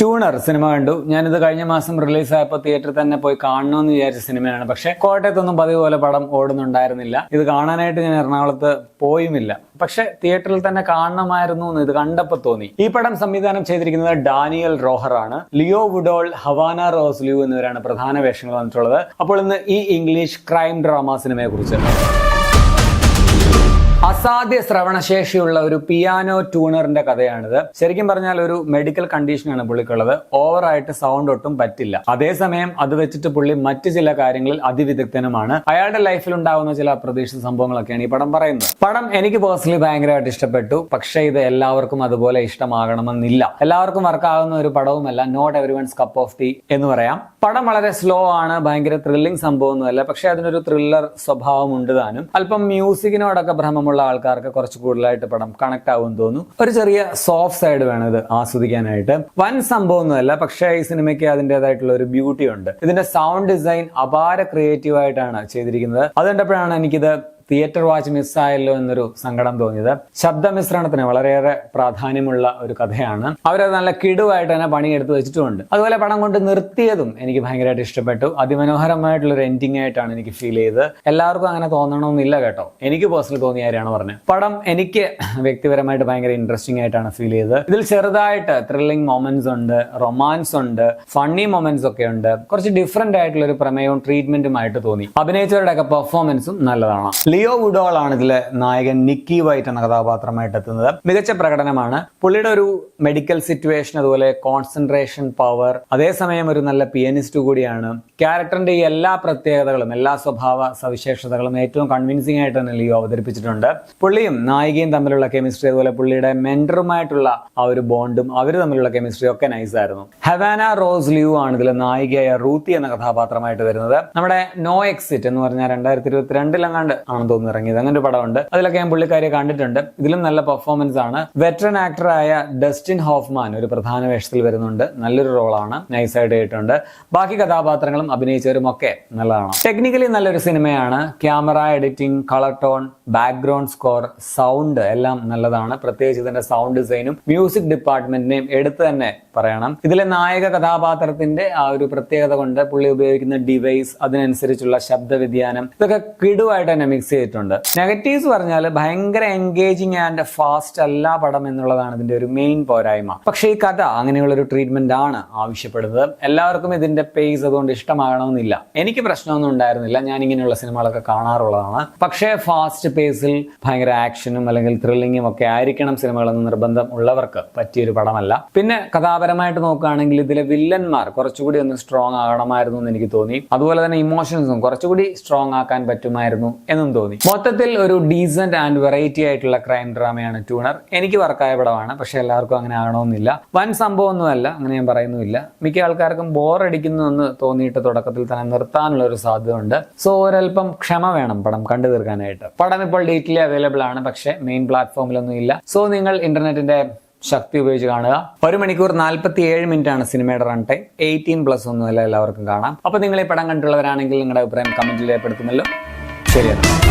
Tuner cinema കണ്ടു. ഞാനിത് കഴിഞ്ഞ മാസം റിലീസായപ്പോൾ തിയേറ്ററിൽ തന്നെ പോയി കാണണമെന്ന് വിചാരിച്ച സിനിമയാണ്. പക്ഷെ കോട്ടയത്തൊന്നും പതിവ് പോലെ പടം ഓടുന്നുണ്ടായിരുന്നില്ല. ഇത് കാണാനായിട്ട് ഞാൻ എറണാകുളത്ത് പോയുമില്ല. പക്ഷെ തിയേറ്ററിൽ തന്നെ കാണണമായിരുന്നു എന്ന് ഇത് കണ്ടപ്പോൾ തോന്നി. ഈ പടം സംവിധാനം ചെയ്തിരിക്കുന്നത് ഡാനിയൽ റോഹർ ആണ്. ലിയോ വുഡോൾ, ഹവാന റോസ്ലിയു എന്നിവരാണ് പ്രധാന വേഷങ്ങൾ വന്നിട്ടുള്ളത്. അപ്പോൾ ഇന്ന് ഈ ഇംഗ്ലീഷ് ക്രൈം ഡ്രാമ സിനിമയെ കുറിച്ച്. അസാധ്യ ശ്രവണശേഷിയുള്ള ഒരു പിയാനോ ട്യൂണറിന്റെ കഥയാണിത്. ശരിക്കും പറഞ്ഞാൽ ഒരു മെഡിക്കൽ കണ്ടീഷനാണ് പുള്ളിക്കുള്ളത്. ഓവറായിട്ട് സൗണ്ട് ഒട്ടും പറ്റില്ല. അതേസമയം അത് വെച്ചിട്ട് പുള്ളി മറ്റു ചില കാര്യങ്ങളിൽ അതിവിദഗ്ധനുമാണ്. അയാളുടെ ലൈഫിൽ ഉണ്ടാകുന്ന ചില അപ്രതീക്ഷിത സംഭവങ്ങളൊക്കെയാണ് ഈ പടം പറയുന്നത്. പടം എനിക്ക് പേഴ്സണലി ഭയങ്കരമായിട്ട് ഇഷ്ടപ്പെട്ടു. പക്ഷേ ഇത് എല്ലാവർക്കും അതുപോലെ ഇഷ്ടമാകണമെന്നില്ല. എല്ലാവർക്കും വർക്കാകുന്ന ഒരു പടവുമല്ല. നോട്ട് എവരിവൺസ് കപ്പ് ഓഫ് ടീ എന്ന് പറയാം. പടം വളരെ സ്ലോ ആണ്. ഭയങ്കര ത്രില്ലിംഗ് സംഭവമൊന്നുമല്ല. പക്ഷെ അതിനൊരു ത്രില്ലർ സ്വഭാവം ഉണ്ട് താനും. അല്പം മ്യൂസിക്കിനോടൊക്കെ ഭ്രമമുള്ള ആൾക്കാർക്ക് കുറച്ച് കൂടുതലായിട്ട് പടം കണക്ട് ആവും തോന്നുന്നു. ഒരു ചെറിയ സോഫ്റ്റ് സൈഡ് വേണം ഇത് ആസ്വദിക്കാനായിട്ട്. വൻ സംഭവമൊന്നുമല്ല. പക്ഷേ ഈ സിനിമയ്ക്ക് അതിൻ്റെതായിട്ടുള്ള ഒരു ബ്യൂട്ടി ഉണ്ട്. ഇതിന്റെ സൗണ്ട് ഡിസൈൻ അപാര ക്രിയേറ്റീവ് ആയിട്ടാണ് ചെയ്തിരിക്കുന്നത്. അതുകൊണ്ടപ്പോഴാണ് എനിക്കിത് തിയേറ്റർ വാച്ച് മിസ്സായല്ലോ എന്നൊരു സങ്കടം തോന്നിയത്. ശബ്ദമിശ്രണത്തിന് വളരെയേറെ പ്രാധാന്യമുള്ള ഒരു കഥയാണ്. അവരത് നല്ല കിടുവായിട്ട് തന്നെ പണിയെടുത്ത് വെച്ചിട്ടുമുണ്ട്. അതുപോലെ പടം കൊണ്ട് നിർത്തിയതും എനിക്ക് ഭയങ്കരമായിട്ട് ഇഷ്ടപ്പെട്ടു. അതിമനോഹരമായിട്ടുള്ള ഒരു എൻഡിങ് ആയിട്ടാണ് എനിക്ക് ഫീൽ ചെയ്തത്. എല്ലാവർക്കും അങ്ങനെ തോന്നണമെന്നില്ല കേട്ടോ. എനിക്ക് പേഴ്സണലി തോന്നിയ കാര്യമാണ് പറഞ്ഞത്. പടം എനിക്ക് വ്യക്തിപരമായിട്ട് ഭയങ്കര ഇൻട്രസ്റ്റിംഗ് ആയിട്ടാണ് ഫീൽ ചെയ്തത്. ഇതിൽ ചെറുതായിട്ട് ത്രില്ലിംഗ് മൊമെന്റ്സ് ഉണ്ട്, റൊമാൻസ് ഉണ്ട്, ഫണ്ണി മൊമെന്റ്സ് ഒക്കെ ഉണ്ട്. കുറച്ച് ഡിഫറെന്റ് ആയിട്ടുള്ള ഒരു പ്രമേയവും ട്രീറ്റ്മെന്റുമായിട്ട് തോന്നി. അഭിനയിച്ചവരുടെ ഒക്കെ പെർഫോമൻസും നല്ലതാണ്. ലിയോ വുഡോൾ ആണ് ഇതിലെ നായകൻ. നിക്കി വൈറ്റ് എന്ന കഥാപാത്രമായിട്ട് എത്തുന്നത്. മികച്ച പ്രകടനമാണ്. പുള്ളിയുടെ ഒരു മെഡിക്കൽ സിറ്റുവേഷൻ, അതുപോലെ കോൺസെൻട്രേഷൻ പവർ, അതേസമയം ഒരു നല്ല പിയാനിസ്റ്റ് കൂടിയാണ്. ക്യാരക്ടറിന്റെ ഈ എല്ലാ പ്രത്യേകതകളും, എല്ലാ സ്വഭാവ സവിശേഷതകളും ഏറ്റവും കൺവിൻസിംഗ് ആയിട്ട് തന്നെ ലിയോ അവതരിപ്പിച്ചിട്ടുണ്ട്. പുള്ളിയും നായികയും തമ്മിലുള്ള കെമിസ്ട്രി, അതുപോലെ പുള്ളിയുടെ മെന്ററുമായിട്ടുള്ള ആ ഒരു ബോണ്ടും അവർ തമ്മിലുള്ള കെമിസ്ട്രി ഒക്കെ നൈസ് ആയിരുന്നു. ഹവാന റോസ്ലിയു ആണ് ഇതിലെ നായികയായ റൂത്തി എന്ന കഥാപാത്രമായിട്ട് വരുന്നത്. നമ്മുടെ നോ എക്സിറ്റ് എന്ന് പറഞ്ഞാൽ 2022 ആണ് തോന്നുന്നു ഇറങ്ങിയത്. അങ്ങനെ ഒരു പടമുണ്ട്. അതിലൊക്കെ ഞാൻ പുള്ളിക്കാരിയെ കണ്ടിട്ടുണ്ട്. ഇതിലും നല്ല പെർഫോമൻസ് ആണ്. വെറ്ററൻ ആക്ടറായ ഡസ്റ്റിൻ ഹോഫ്മാൻ ഒരു പ്രധാന വേഷത്തിൽ വരുന്നുണ്ട്. നല്ലൊരു റോളാണ്. നൈസായിട്ട് ചെയ്തിട്ടുണ്ട്. ബാക്കി കഥാപാത്രങ്ങളും അഭിനയിച്ചവരും ഒക്കെ നല്ലതാണ്. ടെക്നിക്കലി നല്ലൊരു സിനിമയാണ്. Camera, editing, colour tone, background score, sound എല്ലാം നല്ലതാണ്. പ്രത്യേകിച്ച് ഇതിന്റെ സൗണ്ട് ഡിസൈനും മ്യൂസിക് ഡിപ്പാർട്ട്മെന്റിനെയും എടുത്ത് തന്നെ പറയണം. ഇതിലെ നായക കഥാപാത്രത്തിന്റെ ആ ഒരു പ്രത്യേകത കൊണ്ട് പുള്ളി ഉപയോഗിക്കുന്ന ഡിവൈസ്, അതിനനുസരിച്ചുള്ള ശബ്ദ വ്യതിയാനം, ഇതൊക്കെ കിടുവായിട്ട് തന്നെ മിക്സ് ചെയ്തിട്ടുണ്ട്. നെഗറ്റീവ്സ് പറഞ്ഞാൽ ഭയങ്കര എൻഗേജിങ് ആൻഡ് ഫാസ്റ്റ് അല്ല പടം എന്നുള്ളതാണ് ഇതിന്റെ ഒരു മെയിൻ പോരായ്മ. പക്ഷേ ഈ കഥ അങ്ങനെയുള്ള ഒരു ട്രീറ്റ്മെന്റ് ആണ് ആവശ്യപ്പെടുന്നത്. എല്ലാവർക്കും ഇതിന്റെ പേസ് അതുകൊണ്ട് ഇഷ്ടമാകണമെന്നില്ല. എനിക്ക് പ്രശ്നമൊന്നും ഉണ്ടായിരുന്നില്ല. ഞാൻ ഇങ്ങനെയുള്ള സിനിമകളൊക്കെ കാണാറുള്ളതാണ്. പക്ഷേ ഫാസ്റ്റ് പേസിൽ ഭയങ്കര ആക്ഷനും അല്ലെങ്കിൽ ത്രില്ലിങ്ങും ഒക്കെ ആയിരിക്കണം സിനിമകളെന്ന് നിർബന്ധം ഉള്ളവർക്ക് പറ്റിയൊരു പടമല്ല. പിന്നെ കഥാപരമായിട്ട് നോക്കുകയാണെങ്കിൽ ഇതിലെ വില്ലന്മാർ കുറച്ചുകൂടി ഒന്ന് സ്ട്രോങ് ആകണമായിരുന്നു എന്ന് എനിക്ക് തോന്നി. അതുപോലെ തന്നെ ഇമോഷൻസും കുറച്ചുകൂടി സ്ട്രോങ് ആക്കാൻ പറ്റുമായിരുന്നു എന്നും തോന്നി. മൊത്തത്തിൽ ഒരു ഡീസന്റ് ആൻഡ് വെറൈറ്റി ആയിട്ടുള്ള ക്രൈം ഡ്രാമയാണ് ട്യൂണർ. എനിക്ക് വർക്കായ പടമാണ്. പക്ഷെ എല്ലാവർക്കും അങ്ങനെ ആകണമെന്നില്ല. വൻ സംഭവമൊന്നുമല്ല, അങ്ങനെ ഞാൻ പറയുന്നുമില്ല. മിക്ക ആൾക്കാർക്കും ബോർ അടിക്കുന്നു എന്ന് തോന്നിയിട്ട് തുടക്കത്തിൽ തന്നെ നിർത്താനുള്ള ഒരു സാധ്യത ഉണ്ട്. സോ ഒരല്പം ക്ഷമ വേണം പടം കണ്ടു തീർക്കാനായിട്ട്. പടം ഇപ്പോൾ ഡീറ്റെയിലി അവൈലബിൾ ആണ്. പക്ഷെ മെയിൻ പ്ലാറ്റ്ഫോമിലൊന്നും ഇല്ല. സോ നിങ്ങൾ ഇന്റർനെറ്റിന്റെ ശക്തി ഉപയോഗിച്ച് കാണുക. 1 മണിക്കൂർ 47 മിനിറ്റ് ആണ് സിനിമയുടെ റൺ ടൈം. 18+ ഒന്നുമല്ല, എല്ലാവർക്കും കാണാം. അപ്പൊ നിങ്ങൾ ഈ പടം കണ്ടുള്ളവരാണെങ്കിൽ നിങ്ങളുടെ അഭിപ്രായം കമന്റിൽ രേഖപ്പെടുത്തുമല്ലോ. ശരിയാണ്.